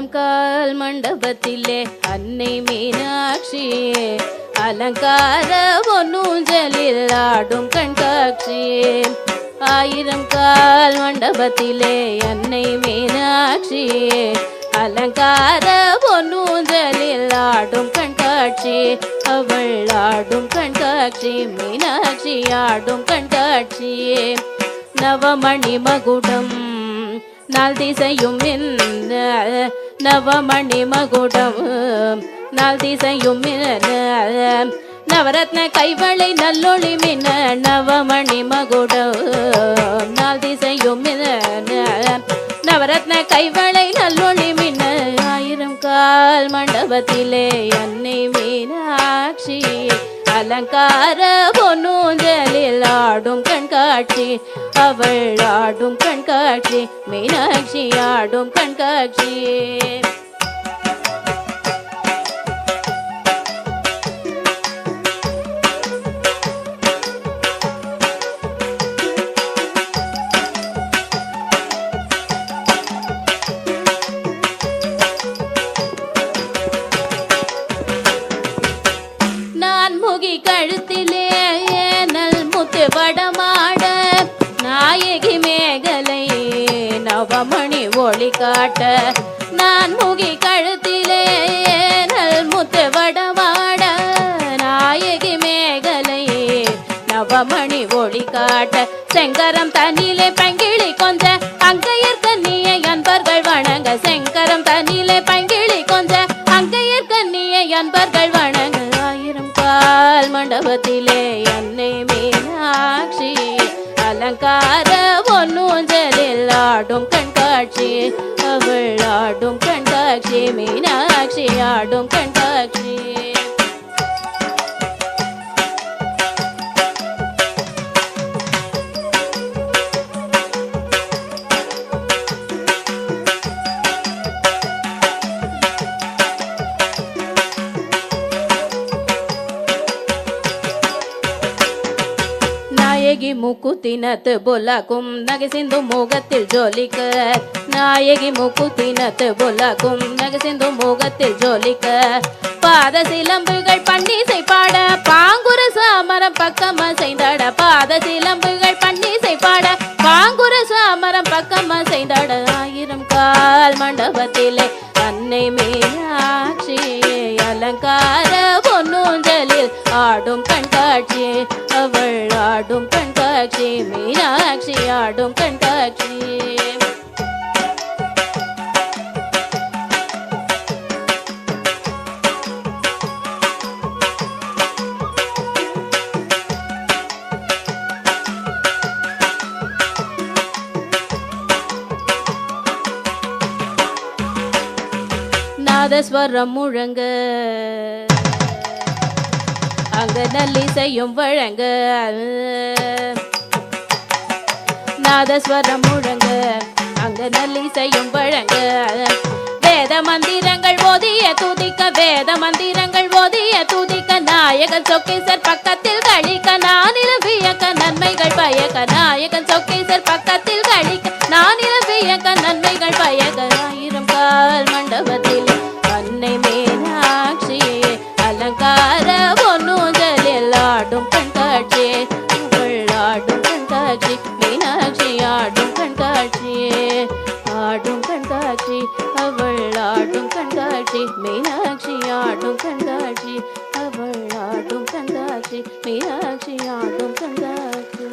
ஆயிரம் கால் மண்டபத்திலே அன்னை மீனாட்சியே அலங்கார பொன்னூஞ்சலில் ஆடும் கண்காட்சியே. ஆயிரம் கால் மண்டபத்திலே அன்னை மீனாட்சியே அலங்கார பொன்னூஞ்சலில் ஆடும் கண்காட்சி. அவள் ஆடும் கண்காட்சி மீனாட்சி ஆடும் கண்காட்சியே. நவமணி மகுடம் நாள் திசையும் நவமணி மகுடம் நாள் திசையும் நவரத்ன கைவளை நல்லொளி மின்ன நவமணி மகுடம் நாள் திசையும் நவரத்ன கைவளை நல்லொளி மின்ன. ஆயிரம் கால் மண்டபத்திலே அன்னை மீனாட்சி அலங்கார பொன்னூஞ்சலில் ஆடும் கண்காட்சி. அவள் ஆடும் கண்காட்சி மீனாட்சி ஆடும் கண்காட்சி. நான்முகி கழுத்திலே நல் முத்து வடமாட நாயகி மேகலை நவமணி ஒளி காட்ட. நான்முகி கழுத்திலே நல் முத்து வடமாட நாயகி மேகலை நவமணி ஒளி காட்ட. செங்கரம் தண்ணிலே பங்கிளி கொஞ்ச அங்கையர் கண்ணியை அன்பர்கள் வணங்க. செங்கரம் தண்ணிலே பங்கிளி கொஞ்ச அங்கையர் கண்ணியை அன்பர்கள் வணங்க. ஆயிரம் கால் மண்டபத்திலே அன்னை மீனாட்சி அலங்கார பொன்னூஞ்சலில் ஆடும் கண்காட்சி. அவள் ஆடும் கண்காட்சி மீனாட்சி ஆடும் கண்காட்சி. நாயகி மூக்குத்தினத்து பொல்லாக்கும் நகை சிந்து முகத்தில் ஜோலிக்க. நாயகி மூக்குத்தினத்து பொல்லாக்கும் நகை சிந்து முகத்தில் ஜோலிக்க. பாத சிலம்புகள் பன்னிசை பாட பாங்குர சாமரம் பக்கம் செய்தாட. பாத சிலம்புகள் பன்னிசை பாட பாங்குர சாமரம் பக்கம் செய்தாட. ஆயிரம் கால் மண்டபத்திலே அன்னை மீனாட்சி அலங்கார பொன்னூஞ்சலில் ஆடும் கண்காட்சி. அவள் ஆடும் கண்காட்சி மீனாட்சி ஆடும் கண்காட்சி. நாதஸ்வரம் முழங்க அங்க நல்லிசையும் வழங்க. நாதஸ்வரம் முழங்க அங்க நல்லிசையும் வழங்க. வேத மந்திரங்கள் ஓதிய துதிக்க வேத மந்திரங்கள் ஓதிய துதிக்க. நாயகன் சொக்கேசர் பக்கத்தில் கழிக்க நானில வியக்க நன்மைகள் பயக்க. நாயகன் சொக்கேசர் பக்கத்தில் கழிக்க நானில வியக்க நன்மைகள் பயக்க. ஆயிரம் கால் மண்டபத்தில் அன்னை மீனாட்சி அலங்கார பொன்னூஞ்சலில் ஆடும் கண்காட்சி. அவள் ஆடும் கண்காட்சி மீனாட்சி ஆடும் கண்காட்சி. ஆடும் கண்காட்சி அவள் ஆடும் கண்காட்சி மீனாட்சி ஆடும் கண்காட்சி. அவள் ஆடும் கண்காட்சி மீனாட்சி ஆடும் கண்காட்சி.